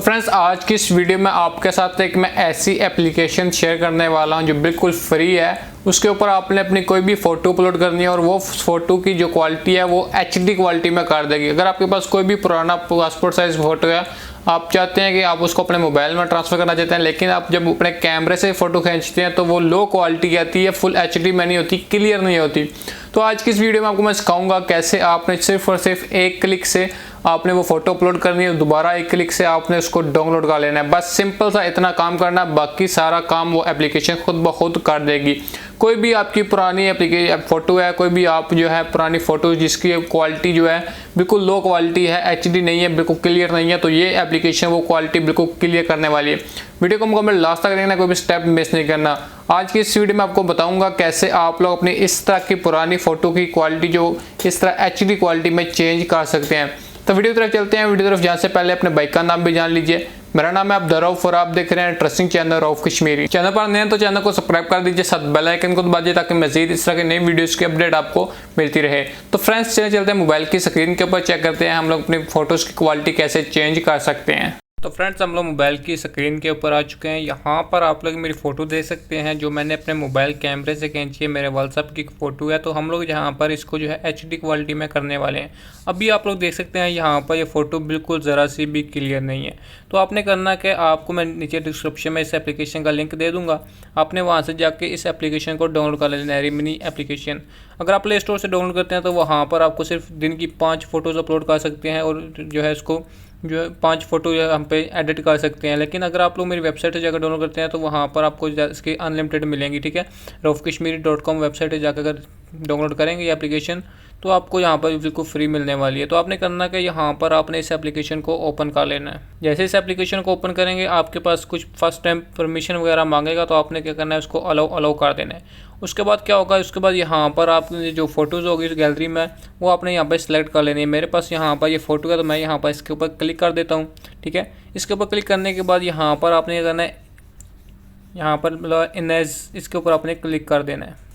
तो फ्रेंड्स आज की इस वीडियो में आपके साथ एक मैं ऐसी एप्लीकेशन शेयर करने वाला हूं जो बिल्कुल फ्री है। उसके ऊपर आपने अपनी कोई भी फ़ोटो अपलोड करनी है और वो फ़ोटो की जो क्वालिटी है वो HD क्वालिटी में कर देगी। अगर आपके पास कोई भी पुराना पासपोर्ट साइज़ फ़ोटो है, आप चाहते हैं कि आप उसको अपने मोबाइल में ट्रांसफ़र करना चाहते हैं, लेकिन आप जब अपने कैमरे से फ़ोटो खींचते हैं तो वो लो क्वालिटी आती है, फुल HD में नहीं होती, क्लियर नहीं होती। तो आज की इस वीडियो में आपको मैं सिखाऊंगा कैसे आपने सिर्फ और सिर्फ एक क्लिक से आपने वो फोटो अपलोड करनी है, दोबारा एक क्लिक से आपने उसको डाउनलोड कर लेना है। बस सिंपल सा इतना काम करना है, बाकी सारा काम वो एप्लीकेशन खुद ब खुद कर देगी। कोई भी आपकी पुरानी एप्लीकेशन फ़ोटो है, कोई भी आप जो है पुरानी फ़ोटो जिसकी क्वालिटी जो है बिल्कुल लो क्वालिटी है, HD नहीं है, बिल्कुल क्लियर नहीं है, तो ये एप्लीकेशन वो क्वालिटी बिल्कुल क्लियर करने वाली है। वीडियो को मुकम्मल लास्ट तक देखना, कोई भी स्टेप मिस नहीं करना। आज की इस वीडियो में आपको बताऊंगा कैसे आप लोग अपनी इस तरह की पुरानी फ़ोटो की क्वालिटी जो इस तरह HD क्वालिटी में चेंज कर सकते हैं। तो वीडियो की तरफ चलते हैं। वीडियो तरफ जाने से पहले अपने बाइक का नाम भी जान लीजिए। मेरा नाम है अब्द रऊफ और आप देख रहे हैं trusting channel Rauf Kashmiri. Channel पर नए हैं तो चैनल को सब्सक्राइब कर दीजिए, साथ बेल आइकन को दबा दीजिए ताकि मजीद इस तरह की नई वीडियोस की अपडेट आपको मिलती रहे। तो फ्रेंड्स चलिए चलते हैं मोबाइल की स्क्रीन के ऊपर, चेक करते हैं हम लोग अपनी फोटोज़ की क्वालिटी कैसे चेंज कर सकते हैं। तो फ्रेंड्स हम लोग मोबाइल की स्क्रीन के ऊपर आ चुके हैं। यहाँ पर आप लोग मेरी फ़ोटो देख सकते हैं जो मैंने अपने मोबाइल कैमरे से खींची है, मेरे व्हाट्सएप की फ़ोटो है। तो हम लोग यहाँ पर इसको जो है HD क्वालिटी में करने वाले हैं। अभी आप लोग देख सकते हैं यहाँ पर ये फ़ोटो बिल्कुल ज़रा सी भी क्लियर नहीं है। तो आपने करना कि आपको मैं नीचे डिस्क्रिप्शन में इस एप्लीकेशन का लिंक दे दूँगा, आपने वहाँ से जाके इस एप्लीकेशन को डाउनलोड कर लेना है, रिमिनी एप्लीकेशन। अगर आप प्ले स्टोर से डाउनलोड करते हैं तो वहाँ पर आपको सिर्फ दिन की 5 फ़ोटोज़ अपलोड कर सकते हैं और जो है इसको जो है 5 फ़ोटो जो है हम पे एडिट कर सकते हैं। लेकिन अगर आप लोग मेरी वेबसाइट से जाकर डाउनलोड करते हैं तो वहाँ पर आपको इसकी अनलिमिटेड मिलेंगी, ठीक है। raufkashmiri.com वेबसाइट से जाकर अगर डाउनलोड करेंगे ये एप्लीकेशन तो आपको यहाँ पर बिल्कुल फ्री मिलने वाली है। तो आपने करना कि यहाँ पर आपने इस एप्लीकेशन को ओपन कर लेना है। जैसे इस एप्लीकेशन को ओपन करेंगे आपके पास कुछ फर्स्ट टाइम परमिशन वगैरह मांगेगा, तो आपने क्या करना है उसको अलाउ कर देना है। उसके बाद क्या होगा, उसके बाद यहाँ पर आपने जो फ़ोटोज़ होगी इस गैलरी में वो आपने यहाँ पर सिलेक्ट कर लेनी है। मेरे पास यहाँ पर ये फ़ोटो है तो मैं यहाँ पर इसके ऊपर क्लिक कर देता हूँ, ठीक है। इसके ऊपर क्लिक करने के बाद यहाँ पर आपने क्या करना है, यहाँ पर मतलब इमेज इसके ऊपर आपने क्लिक कर देना है।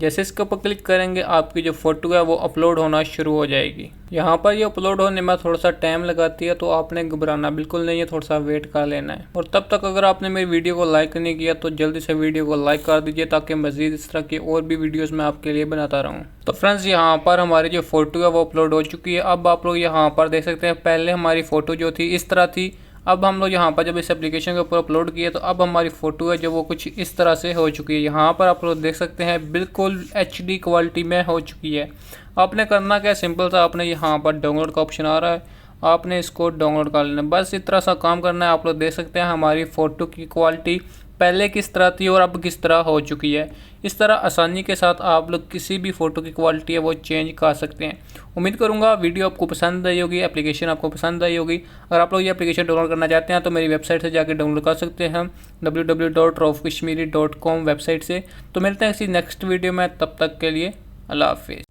जैसे इसके ऊपर क्लिक करेंगे आपकी जो फ़ोटो है वो अपलोड होना शुरू हो जाएगी। यहाँ पर ये अपलोड होने में थोड़ा सा टाइम लगाती है, तो आपने घबराना बिल्कुल नहीं है, थोड़ा सा वेट कर लेना है। और तब तक अगर आपने मेरी वीडियो को लाइक नहीं किया तो जल्दी से वीडियो को लाइक कर दीजिए ताकि मज़ीद इस तरह की और भी वीडियोज़ मैं आपके लिए बनाता रहूँ। तो फ्रेंड्स यहाँ पर हमारी जो फ़ोटो है वो अपलोड हो चुकी है। अब आप लोग यहाँ पर देख सकते हैं पहले हमारी फ़ोटो जो थी इस तरह थी। अब हम लोग यहाँ पर जब इस एप्लीकेशन के ऊपर अपलोड किए तो अब हमारी फ़ोटो है जो वो कुछ इस तरह से हो चुकी है। यहाँ पर आप लोग देख सकते हैं बिल्कुल HD क्वालिटी में हो चुकी है। आपने करना क्या, सिंपल सा आपने यहाँ पर डाउनलोड का ऑप्शन आ रहा है, आपने इसको डाउनलोड कर लेना। बस इस तरह सा काम करना है। आप लोग देख सकते हैं हमारी फ़ोटो की क्वालिटी पहले किस तरह थी और अब किस तरह हो चुकी है। इस तरह आसानी के साथ आप लोग किसी भी फ़ोटो की क्वालिटी है वो चेंज कर सकते हैं। उम्मीद करूंगा वीडियो आपको पसंद आई होगी, एप्लीकेशन आपको पसंद आई होगी। अगर आप लोग ये एप्लीकेशन डाउनलोड करना चाहते हैं तो मेरी वेबसाइट से जाकर डाउनलोड कर सकते हैं, www.raufkashmiri.com वेबसाइट से। तो मिलते हैं किसी नेक्स्ट वीडियो में, तब तक के लिए अल्लाह हाफिज़।